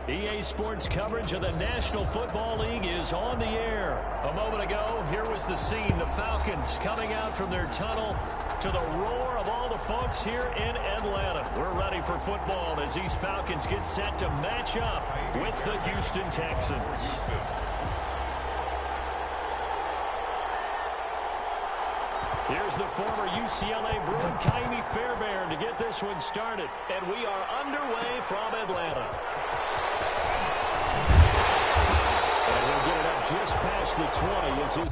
EA Sports coverage of the National Football League is on the air. A moment ago, here was the scene. The Falcons coming out from their tunnel to the roar of all the folks here in Atlanta. We're ready for football as these Falcons get set to match up with the Houston Texans. Here's the former UCLA Bruin, Kaimi Fairbairn, to get this one started. And we are underway from Atlanta. And he'll get it up just past the 20 as he...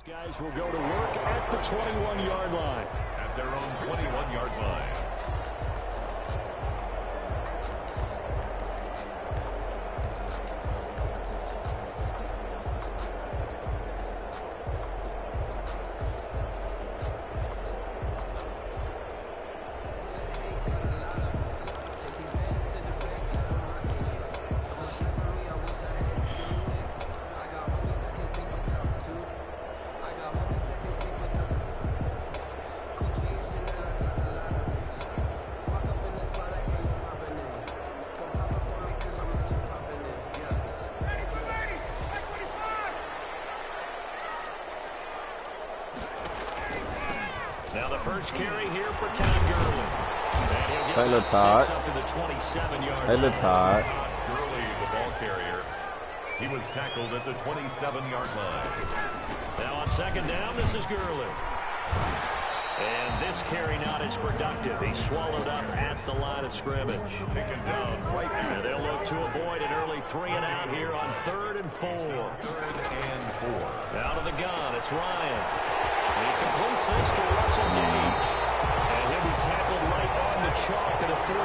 Guys will go to work at the 21-yard line. At their own 21-yard line. Now the first carry here for Todd Gurley. Hello, Todd. Up to the 27-yard Hello, line. Todd. Gurley, the ball carrier. He was tackled at the 27-yard line. Now on second down, this is Gurley. And this carry not as productive. He's swallowed up at the line of scrimmage. Taken down right here. And they'll look to avoid an early 3 and out here on 3rd and 4. 3rd and 4. Out of the gun, it's Ryan. And he completes this to Russell Gage. And he'll be tackled right on the chalk at a 45.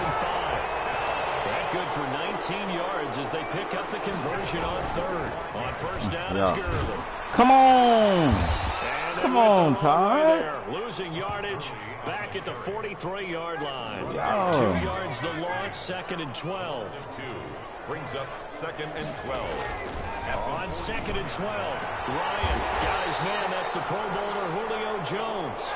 That good for 19 yards as they pick up the conversion on 3rd. On first down, it's Gurley. Come on. And Come on, Todd. Losing yardage back at the 43-yard line. Yo. 2 yards the loss, 2nd and 12. 2 brings up 2nd and 12. On 2nd and 12, Ryan got his man. That's the Pro Bowler Julio Jones.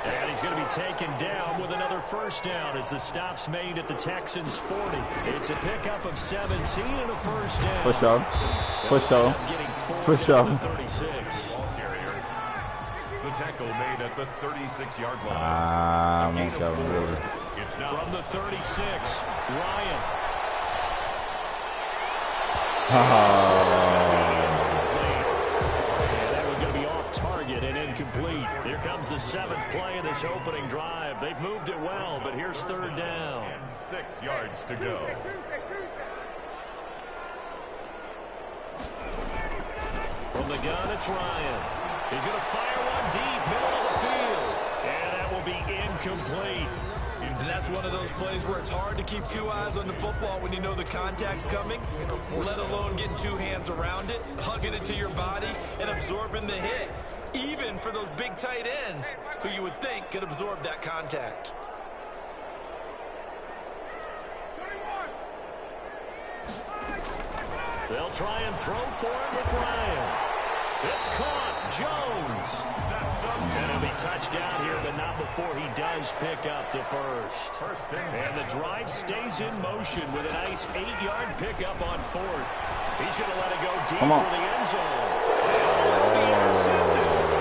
And he's going to be taken down with another first down as the stop's made at the Texans' 40. It's a pickup of 17 and a first down. Push up. Push up. Push up. 36. The tackle made at the 36-yard line. Ah, I'm going really. It's now from the 36, Ryan. That was going to be off target and incomplete. Here comes the 7th play of this opening drive. They've moved it well, but here's 3rd down. And 6 yards to go. From the gun, it's Ryan. He's going to fire one deep, middle of the field. And that will be incomplete. And that's one of those plays where it's hard to keep 2 eyes on the football when you know the contact's coming, let alone getting 2 hands around it, hugging it to your body, and absorbing the hit, even for those big tight ends who you would think could absorb that contact. They'll try and throw for it with Ryan. It's caught. Jones. And he'll be touched down here, but not before he does pick up the first. And the drive stays in motion with a nice 8-yard pickup on 4th. He's going to let it go deep for the end zone. And it will be intercepted.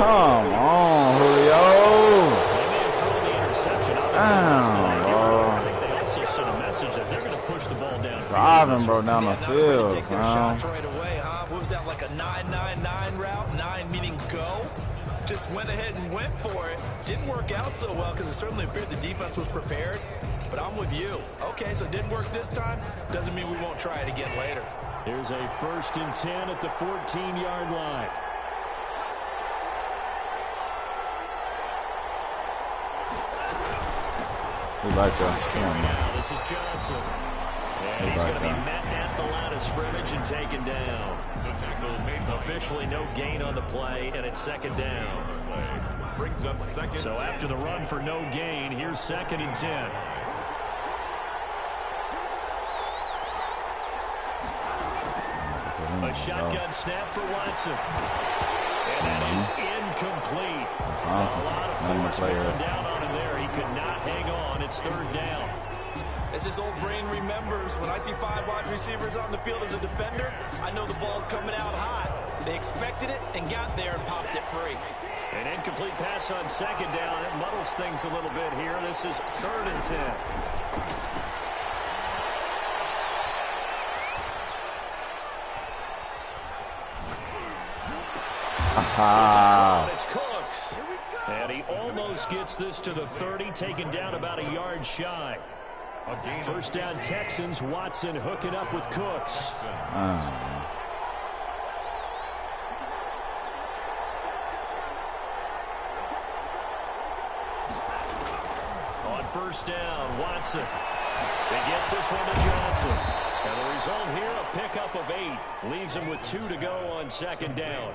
Come on, Julio. They may have thrown the interception. Damn, bro. I think they also sent a message that they're going to push the ball downfield. Driving, bro, down the Not afraid to field, take their bro. shots right away, huh? What was that, like a 9-9-9 route? 9 meaning go? Just went ahead and went for it. Didn't work out so well because it certainly appeared the defense was prepared. But I'm with you. Okay, so it didn't work this time. Doesn't mean we won't try it again later. Here's a 1st and 10 at the 14-yard line. He's right there. Now, this is Johnson. And he's going to be met at the line of scrimmage and taken down. Officially no gain on the play, and it's 2nd down. Brings up 2nd. So after the run for no gain, here's 2nd and 10. A shotgun snap for Watson. And that is incomplete. A lot of force bearing down on him there. He could not hang on. It's 3rd down. As his old brain remembers, when I see 5 wide receivers on the field as a defender, I know the ball's coming out hot. They expected it and got there and popped it free. An incomplete pass on 2nd down. It muddles things a little bit here. This is 3rd and 10. It's Cooks. And he almost gets this to the 30, taken down about a yard shy. 1st down Texans. Watson hooking up with Cooks. On 1st down, Watson. He gets this one to Johnson. And the result here, a pickup of 8. Leaves him with 2 to go on 2nd down.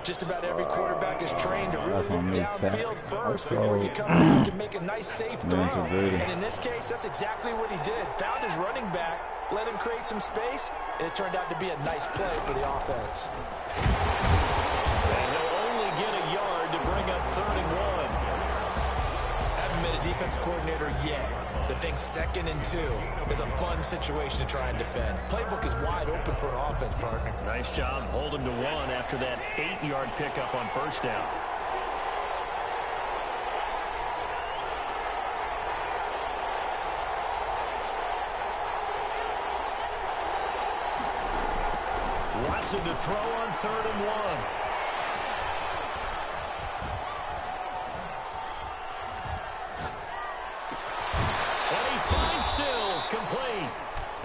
Just about every quarterback is trained to really look downfield first before you come back and make a nice safe throw. And in this case, that's exactly what he did. Found his running back, let him create some space, and it turned out to be a nice play for the offense. And he'll only get a yard to bring up 3rd and 1. Haven't been a defensive coordinator yet. The thing 2nd and 2 is a fun situation to try and defend. Playbook is wide open for an offense, partner. Nice job holding to 1 after that 8-yard pickup on 1st down. Watson to throw on 3rd and 1. Complete.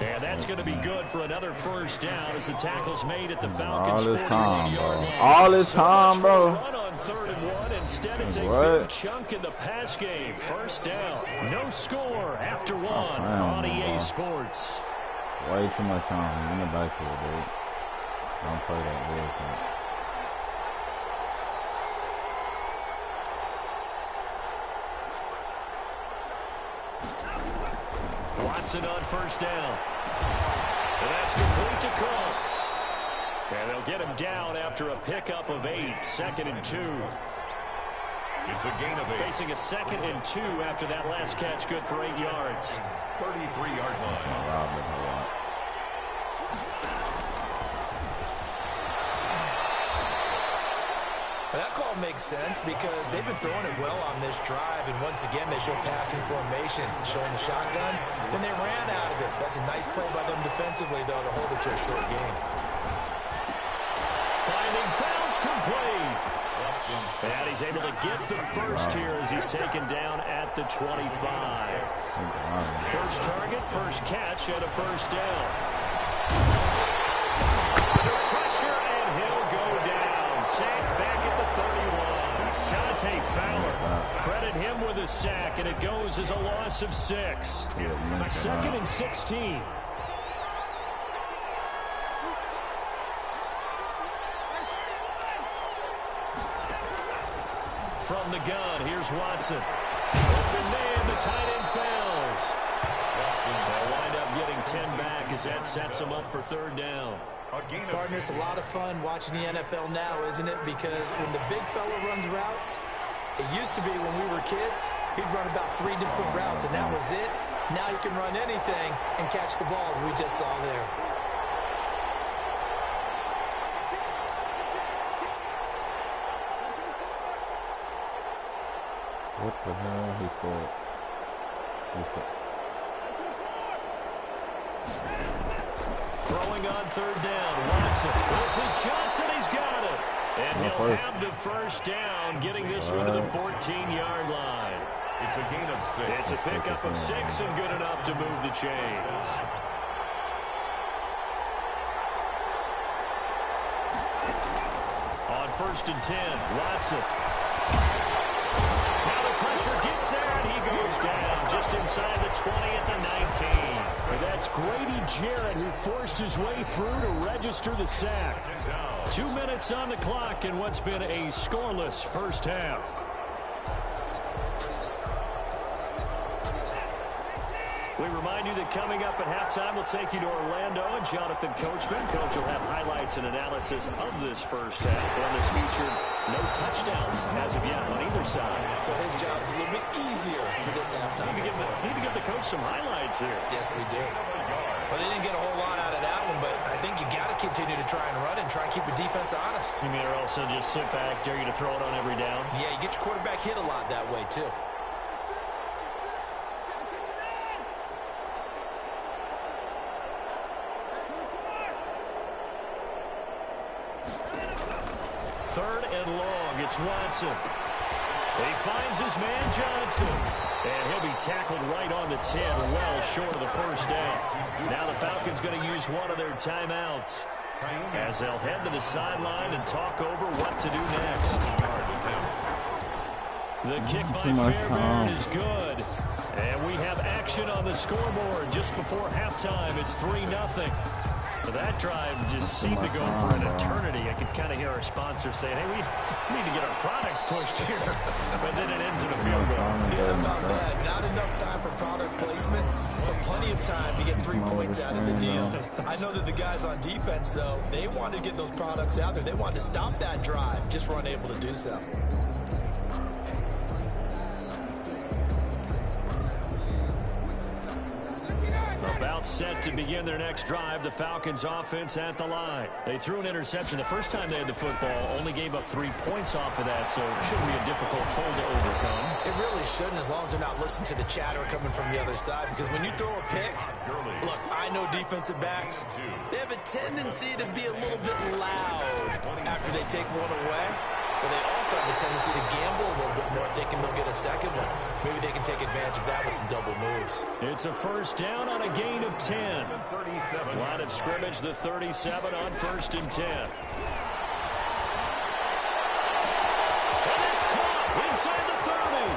And that's going to be good for another 1st down as the tackle's made at the Falcons' 41-yard line. All this time, bro. Run on 3rd and 1. Instead, it's a big chunk in the pass game. 1st down. No score after 1 on EA Sports. Way too much time in the backfield, dude. Don't play that bullshit. Watson on 1st down. And that's complete to Cooks. And they'll get him down after a pickup of 8. 2nd and 2. It's a gain of 8. Facing a 2nd and 2 after that last catch, good for 8 yards. 33-yard line. That call makes sense because they've been throwing it well on this drive, and once again they show passing formation, showing the shotgun. Then they ran out of it. That's a nice play by them defensively, though, to hold it to a short game. Finding fouls complete. And he's able to get the 1st here as he's taken down at the 25. 1st target, 1st catch, and a 1st down. Under pressure, and he'll go down. Sacked back at the 31. Dante Fowler. Credit him with a sack, and it goes as a loss of 6. 2nd and 16. From the gun, here's Watson. Open man, the tight end fails. They'll wind up getting 10 back as that sets them up for 3rd down. Partner, it's a lot of fun watching the NFL now, isn't it? Because when the big fella runs routes, it used to be when we were kids, he'd run about 3 different routes, and that was it. Now he can run anything and catch the balls we just saw there. What the hell? He scored. Throwing on third down. Watson. This is Johnson. He's got it. And he'll have the first down, getting this one to the 14-yard line. It's a gain of 6. It's a pickup of 6 and good enough to move the chains. On 1st and 10, Watson. Now the pressure gets there, and he goes down just inside the 20 at the 19. And that's Grady Jarrett who forced his way through to register the sack. 2 minutes on the clock in what's been a scoreless first half. We remind you that coming up at halftime, we'll take you to Orlando and Jonathan Coachman. Coach will have highlights and analysis of this first half. One that's featured no touchdowns as of yet on either side. So his job's a little bit easier for this halftime. Need to give the coach some highlights here. Yes, we do. Well, they didn't get a whole lot out of that one, but I think you got to continue to try and run and try and keep the defense honest. You mean or else they'll just sit back, dare you to throw it on every down? Yeah, you get your quarterback hit a lot that way, too. Third and long, it's Watson. He finds his man Johnson. And he'll be tackled right on the 10, well short of the first down. Now the Falcons going to use one of their timeouts as they'll head to the sideline and talk over what to do next. The kick by Fairbairn is good. And we have action on the scoreboard just before halftime. It's 3-0. That drive just seemed to go for an eternity. I could kind of hear our sponsor saying, hey, we need to get our product pushed here. But then it ends in a field goal. Yeah, not bad. Not enough time for product placement, but plenty of time to get 3 points out of the deal. I know that the guys on defense, though, they wanted to get those products out there. They wanted to stop that drive, just were unable to do so. About set to begin their next drive, the Falcons offense at the line. They threw an interception the first time they had the football, only gave up 3 points off of that, so it shouldn't be a difficult hole to overcome. It really shouldn't, as long as they're not listening to the chatter coming from the other side, because when you throw a pick, look, I know defensive backs, they have a tendency to be a little bit loud after they take one away. But they also have a tendency to gamble a little bit more, thinking they'll get a second one. Maybe they can take advantage of that with some double moves. It's a first down on a gain of 10. 37. Line of scrimmage, the 37 on 1st and 10. And it's caught inside the 30.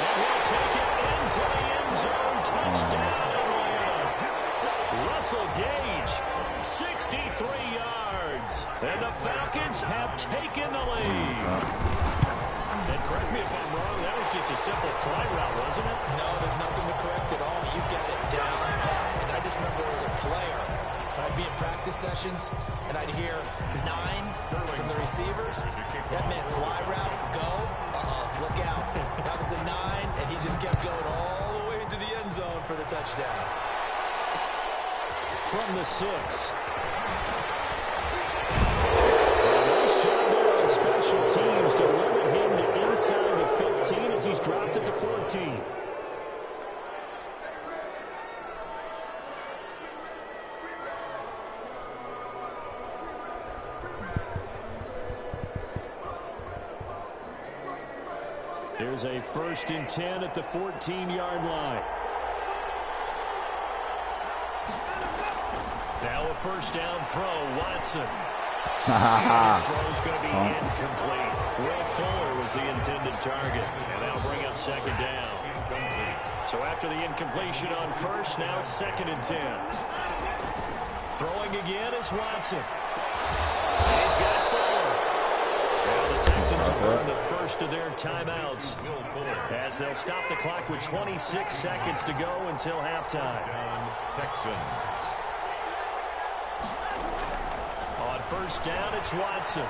And he'll take it into the end zone. Touchdown, Atlanta. Russell Gage, 63 yards. And the Falcons have taken the lead. And correct me if I'm wrong, that was just a simple fly route, wasn't it? No, there's nothing to correct at all. You've got it down pat. And I just remember as a player, I'd be in practice sessions, and I'd hear 9 from the receivers. That meant fly route, go, look out. That was the 9, and he just kept going all the way into the end zone for the touchdown. From the 6. Nice job there on special teams to limit him to inside the 15 as he's dropped at the 14. There's a 1st and 10 at the 14-yard line. Now a first down throw, Watson. His throw's going to be incomplete. Will Fuller was the intended target, and that'll bring up 2nd down. So after the incompletion on 1st, now 2nd and 10. Throwing again is Watson. He's got Fuller. Now the Texans will burn the first of their timeouts as they'll stop the clock with 26 seconds to go until halftime. Texans. On 1st down, it's Watson.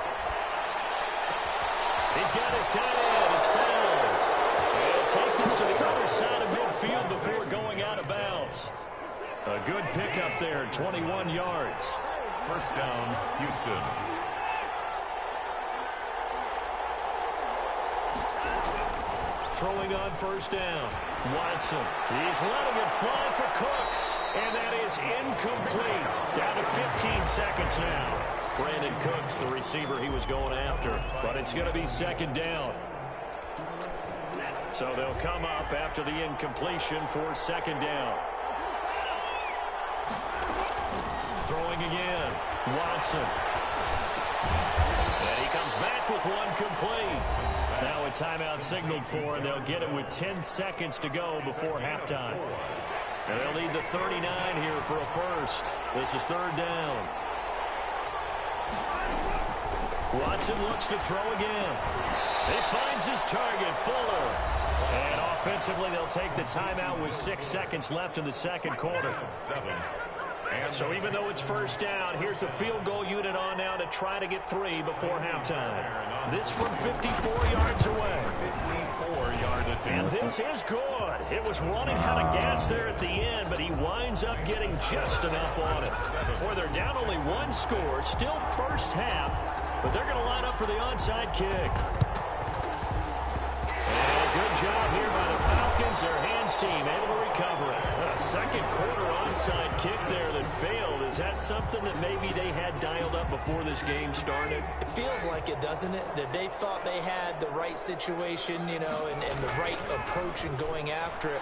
He's got his tight end. It's Fells. He'll take this to the other side of midfield before going out of bounds. A good pickup there, 21 yards. First down, Houston. throwing on first down. Watson, he's letting it fly for Cooks. And that is incomplete. Down to 15 seconds now. Brandon Cooks, the receiver he was going after. But it's going to be second down. So they'll come up after the incompletion for second down. Throwing again. Watson. And he comes back with one complete. Now a timeout signaled for, and they'll get it with 10 seconds to go before halftime. And they'll need the 39 here for a first. This is third down. Watson looks to throw again. He finds his target, Fuller. And offensively, they'll take the timeout with 6 seconds left in the second quarter. So even though it's first down, here's the field goal unit on now to try to get 3 before halftime. This from 54 yards away. 54-yard attempt. And this is good. It was running out of gas there at the end, but he winds up getting just enough on it. Boy, they're down only 1 score, still first half, but they're going to line up for the onside kick. And a good job here by the Falcons. Their hands team able to recover it. A second quarter onside kick there that failed. Is that something that maybe they had dialed up before this game started? It feels like it, doesn't it? That they thought they had the right situation, you know, and the right approach in going after it.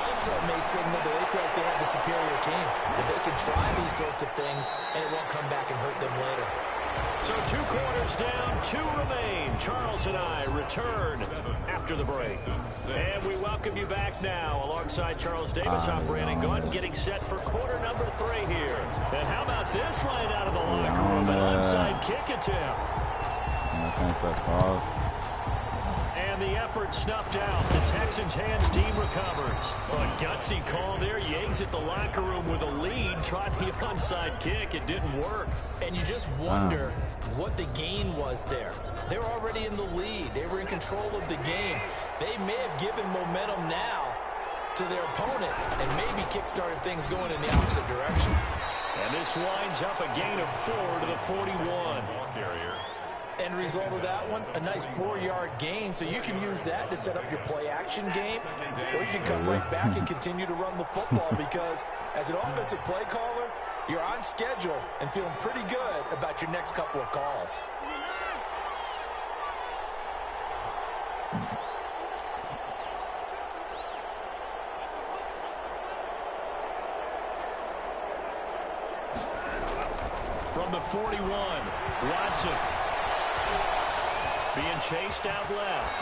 Also may signal that they feel like they have the superior team, that they can try these sorts of things, and it won't come back and hurt them later. So 2 quarters down, 2 remain. Charles and I return after the break. And we welcome you back now. Alongside Charles Davis, I'm Brandon Gunn, getting set for quarter number 3 here. And how about this right out of the locker room? An onside kick attempt. And the effort snuffed out. The Texans' hands team recovers. Well, a gutsy call there. You exit the locker room with a lead. Tried the onside kick. It didn't work. And you just wonder what the gain was there. They're already in the lead. They were in control of the game. They may have given momentum now to their opponent and maybe kick-started things going in the opposite direction. And this winds up a gain of 4 to the 41. End result of that one, a nice 4-yard gain, so you can use that to set up your play-action game, or you can come right back and continue to run the football because as an offensive play caller, you're on schedule and feeling pretty good about your next couple of calls. From the 41, Watson. Being chased out left.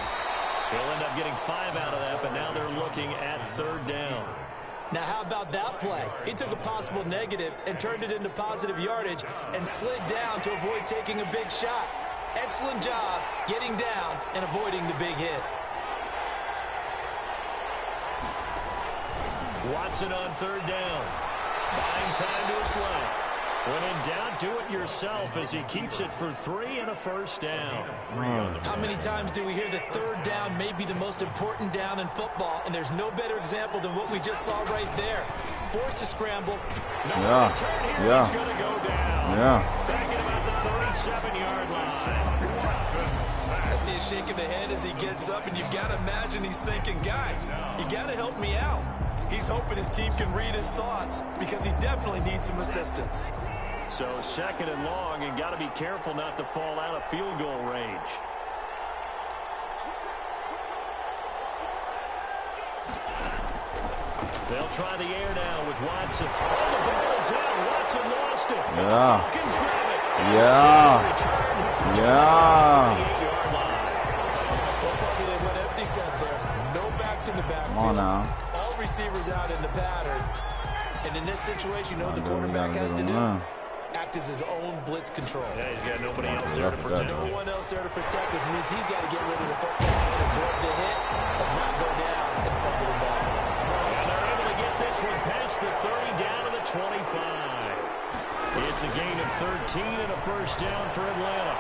He'll end up getting 5 out of that, but now they're looking at third down. Now, how about that play? He took a possible negative and turned it into positive yardage and slid down to avoid taking a big shot. Excellent job getting down and avoiding the big hit. Watson on third down. Buying time to his left. When in doubt, do it yourself as he keeps it for 3 and a first down. How many times do we hear that third down may be the most important down in football, and there's no better example than what we just saw right there. Forced to scramble. No return here. He's going to go down. Back at about the 37-yard line. I see a shake of the head as he gets up, and you've got to imagine he's thinking, guys, you got to help me out. He's hoping his team can read his thoughts because he definitely needs some assistance. So second and long, and got to be careful not to fall out of field goal range. They'll try the air now with Watson. Oh, the ball is out. Watson lost it. Falcons grab it. Probably they went empty set there. No backs in the backfield. Come on now. All receivers out in the pattern. And in this situation, you know what the quarterback has to do? Act as his own blitz control. Yeah, he's got nobody else there to protect. No one else there to protect, which means he's got to get rid of the football and absorb the hit and not go down and fumble the ball. And they're able to get this one past the 30 down to the 25. It's a gain of 13 and a first down for Atlanta.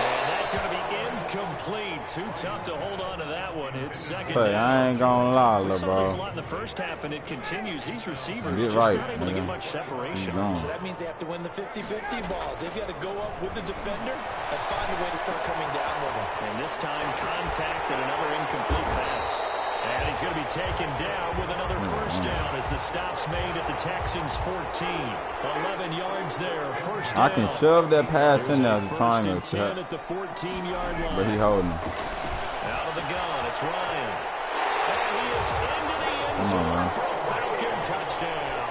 And that's going to be incomplete. Too tough to hold on to that one. It's second Hey, down. I ain't gonna lie, We little saw this a bro. lot in the first half, and it continues. These receivers Get just right, not able to get man. much separation. So that means they have to win the 50-50 balls. They've got to go up with the defender and find a way to start coming down with him. And this time, contact and another incomplete pass. And he's going to be taken down with another first down as the stop's made at the Texans' 14. 11 yards there, first down. I can shove that pass in there to try and First and 10 at the 14-yard line. but he holding it. Out of the gun, it's Ryan. And he is into the end zone for a Falcon touchdown.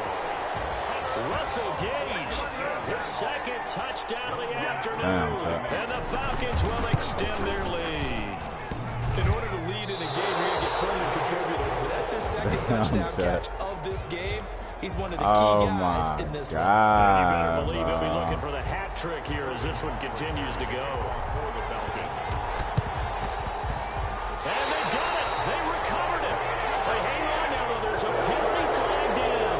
Russell Gage, his second touchdown of the afternoon. And the Falcons will extend their lead. In order to lead in a game, you're going to get permanent contributors, but that's his second touchdown catch of this game. He's one of the key guys in this one. And you better believe he'll be looking for the hat trick here as this one continues to go. And they got it. They recovered it. They hang on now, though. There's a penalty flag down.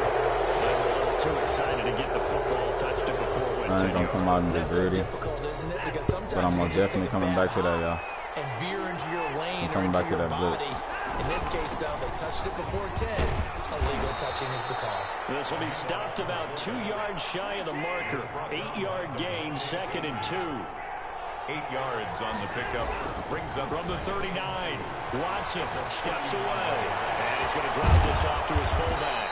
They were a little too excited to get the football touched it before it went I ain't gonna come out and be greedy. But I'm most definitely coming back to that, y'all. And veer into your lane or coming into back to your that body. blitz. In this case, though, they touched it before 10. Illegal touching is the call. This will be stopped about 2 yards shy of the marker. 8-yard gain, second and 2. 8 yards on the pickup. Brings up From the 39, Watson steps away. And he's going to drop this off to his fullback.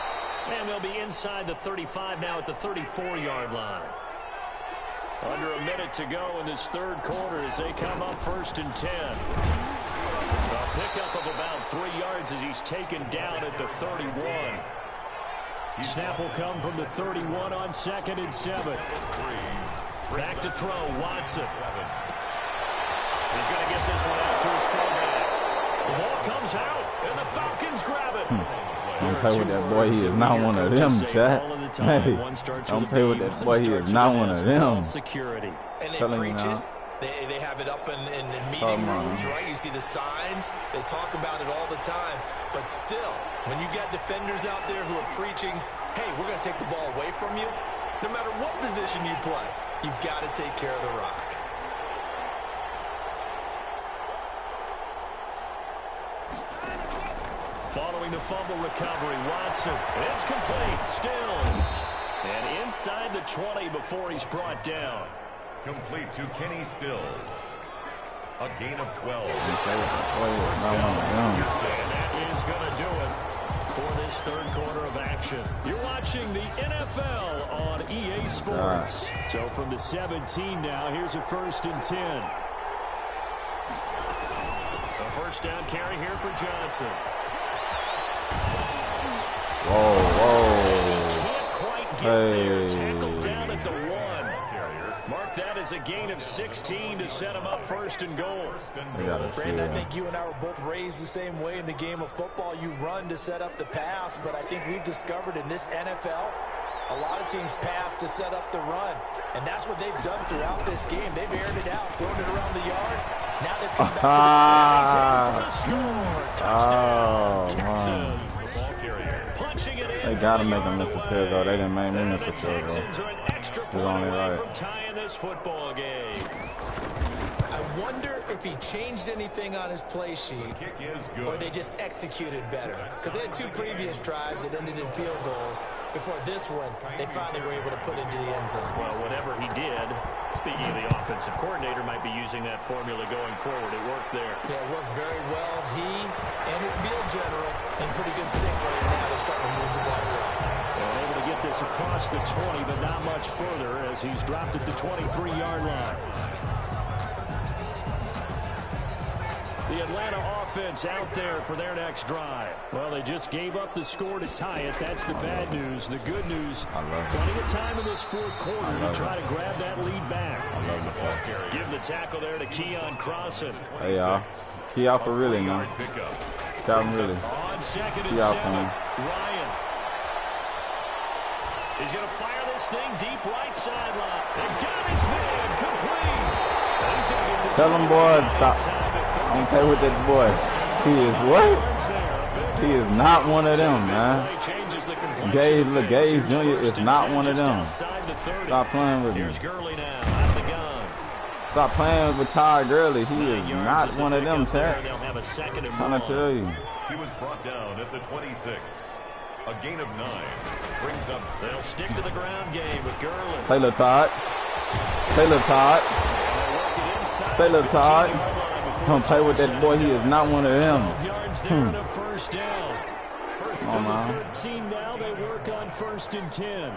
And they'll be inside the 35 now at the 34-yard line. Under a minute to go in this third quarter as they come up first and 10. A pickup of about 3 yards as he's taken down at the 31. Snap will come from the 31 on second and 7. Back to throw, Watson. He's going to get this one out to his fullback. The ball comes out, and the Falcons grab it. Don't play with that boy. He is not one of them, Chad. Hey, don't play with that boy. He is not one of them. Security. And they preach it. They have it up in meeting rooms, right? You see the signs. They talk about it all the time. But still, when you got defenders out there who are preaching, hey, we're going to take the ball away from you, no matter what position you play, you've got to take care of the rock. Following the fumble recovery, Watson. It's complete. Stills. And inside the 20 before he's brought down. complete to Kenny Stills. A gain of 12. And that is going to do it for this third quarter of action. You're watching the NFL on EA Sports. So from the 17 now, here's a first and 10. A first down carry here for Johnson. Can't quite get there. Tackled down at the 1. Mark that as a gain of 16 to set him up first and goal. Brandon, I think you and I were both raised the same way in the game of football. You run to set up the pass, but I think we've discovered in this NFL, a lot of teams pass to set up the run. And that's what they've done throughout this game. They've aired it out, thrown it around the yard. Now they've come back to the score. Touchdown, Texans. Punching it in. They gotta make them miss a field goal. They didn't make me miss a field goal. Texans are an extra point away from tying this football game. I wonder if he changed anything on his play sheet or they just executed better. Because they had 2 previous drives that ended in field goals. Before this one, they finally were able to put into the end zone. Well, whatever he did, speaking of the offensive coordinator, might be using that formula going forward. It worked there. Yeah, it works very well. He and his field general in pretty good sync right now. They're starting to move the ball well. Well, able to get this across the 20, but not much further as he's dropped at the 23-yard line. The Atlanta offense out there for their next drive. Well, they just gave up the score to tie it. That's the bad news. The good news, plenty of time in this fourth quarter to try to grab that lead back. Give the tackle there to Keon Crossan. Hey, y'all. Key out for really now. Calvin really. On second and Key out 7, for him. Ryan. He's going to fire this thing deep right sideline. And got his man complete. He's going to get this. Tell him, boy, stop. Don't play with that boy. He is what? He is not one of them, man. Gage, look, Gage Jr. is not one of them. Stop playing with him. Here's Gurley now out of the gun. Stop playing with Todd Gurley. He is not one of them, Chad. They'll have a second and I'm trying to tell you. He was brought down at the 26. A gain of 9 brings up. They'll stick to the ground game with Gurley. Taylor Todd. Taylor Todd. Taylor Todd. Don't play with that boy. He is not one of them. First down. First Come on, man. 13 now. They work on 1st and 10.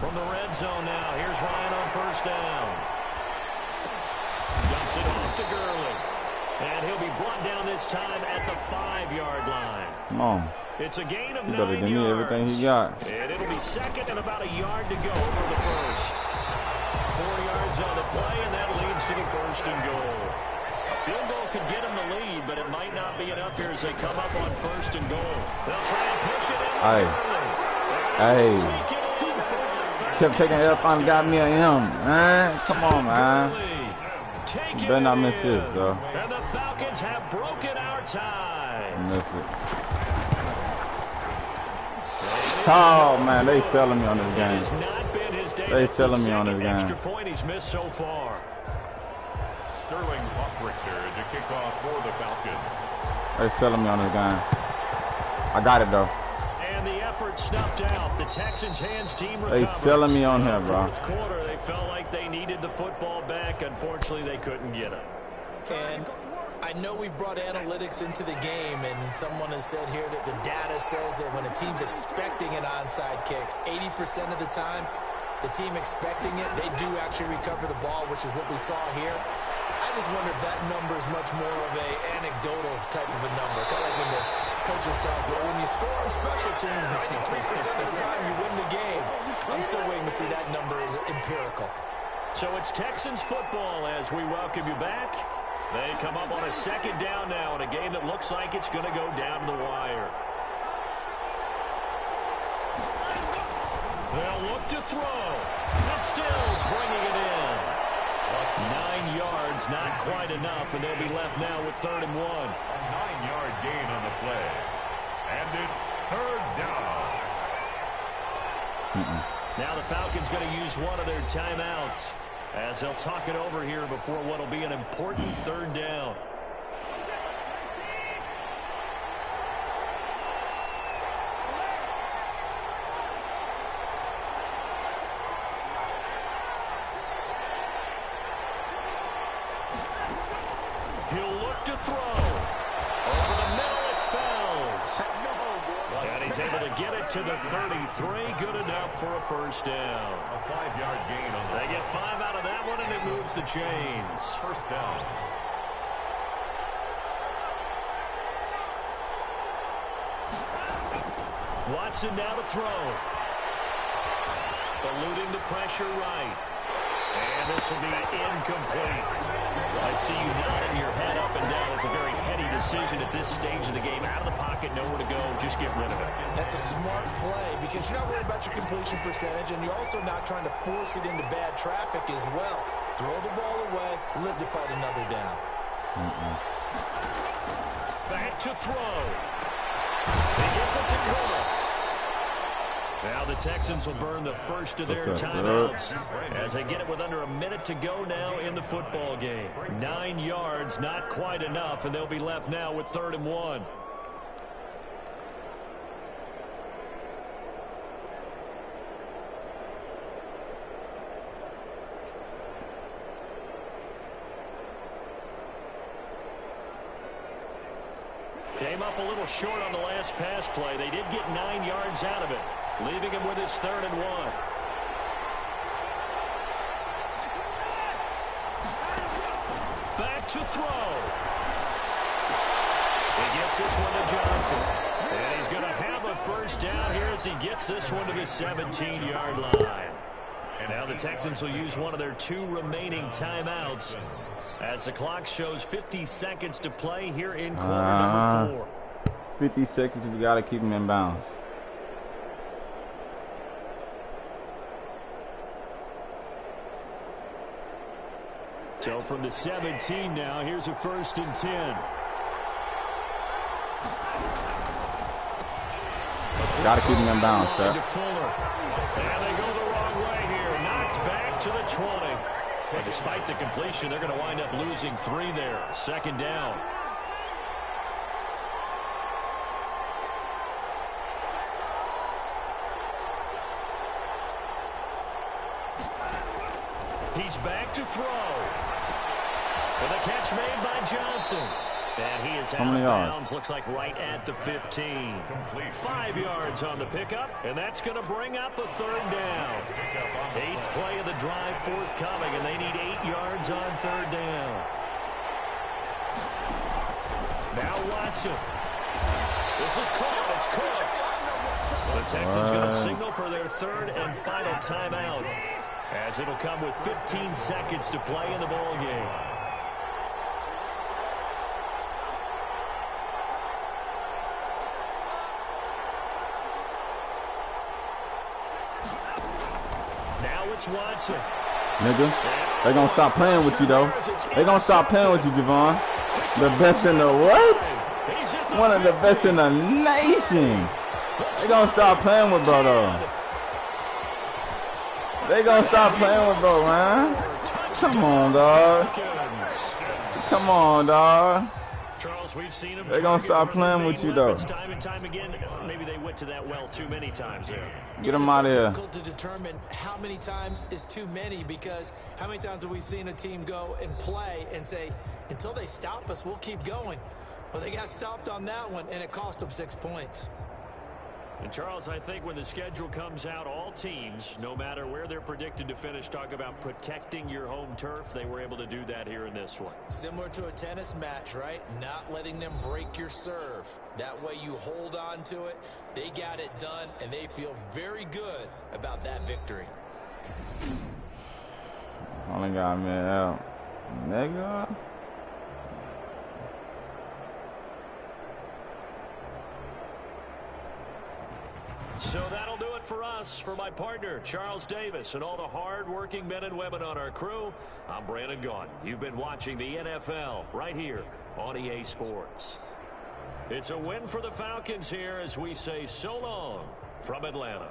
From the red zone now, here's Ryan on 1st down. Dumps it off to Gurley. And he'll be brought down this time at the 5-yard line. Come on. It's a gain of 9 He better give me yards. everything he got. And it'll be second and about a yard to go for the first. 4 yards on the play, and that leads to the 1st and goal. A field goal could get him the lead, but it might not be enough here as they come up on 1st and goal. They'll try and push it in. Hey. Kept taking F on, got me an M. Man, come on, man. You better not miss this, though. And the Falcons have broken our tie. Miss it. Oh, man, they selling me on this game. They selling me on this game. Extra point he's missed so far. Sterling Hoffrichter to kick off for the Falcons. They selling me on this game. I got it, though. And the effort snuffed out. The Texans' hands team recovers. They selling me on here, bro. Fourth quarter, they felt like they needed the football back. Unfortunately, they couldn't get it. And I know we've brought analytics into the game, and someone has said here that the data says that when a team's expecting an onside kick, 80% of the time, the team expecting it, they do actually recover the ball, which is what we saw here. I just wonder if that number is much more of a anecdotal type of a number. Kind of like when the coaches tell us, well, when you score on special teams, 93% of the time you win the game. I'm still waiting to see that number is empirical. So it's Texans football as we welcome you back. They come up on a 2nd down now in a game that looks like it's going to go down to the wire. They'll look to throw. And Stills bringing it in. 9 yards, not quite enough, and they'll be left now with 3rd and 1. A 9-yard gain on the play. And it's 3rd down. Now the Falcons going to use one of their timeouts as they'll talk it over here before what will be an important 3rd down. He'll look to throw. Over the middle, it's Fells. And he's able to get it to the 33. Good enough for a 1st down. A 5-yard gain on the They get 5 out of that one, and it moves the chains. 1st down. Watson now to throw. Eluding the pressure right. And this will be incomplete. I see you nodding your head up and down. It's a very heady decision at this stage of the game. Out of the pocket, nowhere to go. Just get rid of it. That's a smart play because you're not worried about your completion percentage, and you're also not trying to force it into bad traffic as well. Throw the ball away, live to fight another down. Back to throw. He gets it to Coates. Now the Texans will burn the first of their timeouts as they get it with under a minute to go now in the football game. 9 yards, not quite enough, and they'll be left now with 3rd and 1. Came up a little short on the last pass play. They did get 9 yards out of it, leaving him with his 3rd and 1. Back to throw. He gets this one to Johnson. And he's going to have a 1st down here as he gets this one to the 17-yard line. And now the Texans will use one of their 2 remaining timeouts as the clock shows 50 seconds to play here in quarter number 4. 50 seconds, we got to keep him in bounds. So from the 17 now, here's a 1st and 10. Got to keep him in bounds, sir. And they go the wrong way here. Knocked the 20. And despite the completion, they're going to wind up losing 3 there. 2nd down. He's back to throw. And the catch made by Johnson. And he is out of bounds. Looks like right at the 15. 5 yards on the pickup, and that's going to bring up a 3rd down. 8th play of the drive forthcoming, and they need 8 yards on 3rd down. Now Watson. This is caught. It's Cooks. The Texans going to signal for their 3rd and final timeout, as it'll come with 15 seconds to play in the ball game. Watson. Nigga, they gonna stop playing with you though. They gonna stop playing with you, Javon. The best in the what? One of the best in the nation. They gonna stop playing with bro though. They gonna stop playing with bro, man. Come on, dog. Come on, dog. Charles, we've seen them. They're gonna stop playing with you though. Time and time again. Maybe they went to that well too many times there. Get them out of here. It's difficult to determine how many times is too many, because how many times have we seen a team go and play and say, until they stop us, we'll keep going. Well, they got stopped on that one, and it cost them 6 points. And Charles, I think when the schedule comes out, all teams, no matter where they're predicted to finish, talk about protecting your home turf. They were able to do that here in this one. Similar to a tennis match, right? Not letting them break your serve. That way you hold on to it. They got it done, and they feel very good about that victory. Only got me out. Nigga. So that'll do it for us. For my partner, Charles Davis, and all the hard-working men and women on our crew, I'm Brandon Gaughan. You've been watching the NFL right here on EA Sports. It's a win for the Falcons here as we say so long from Atlanta.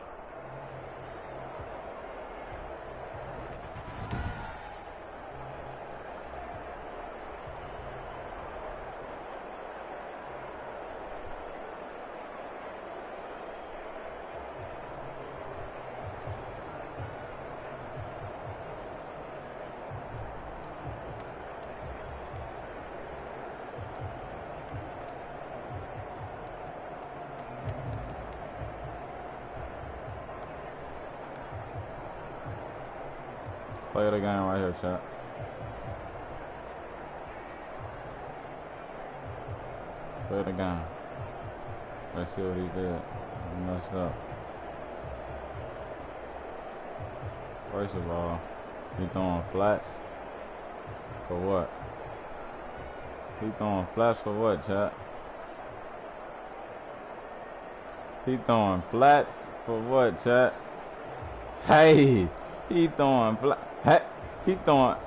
Play the game right here, chat. Play the game. Let's see what he did. He messed up. First of all, he throwing flats. For what? He throwing flats for what, chat? He throwing flats for what, chat? Hey, he throwing flats. Hey, he throwing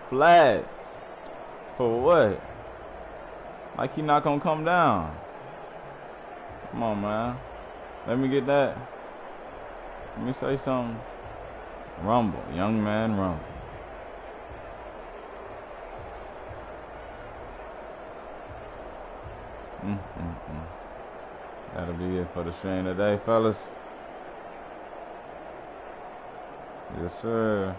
flats for what? Like he not gonna come down. Come on, man. Let me get that. Let me say something. Rumble, young man, rumble. That'll be it for the stream today, fellas. Yes, sir.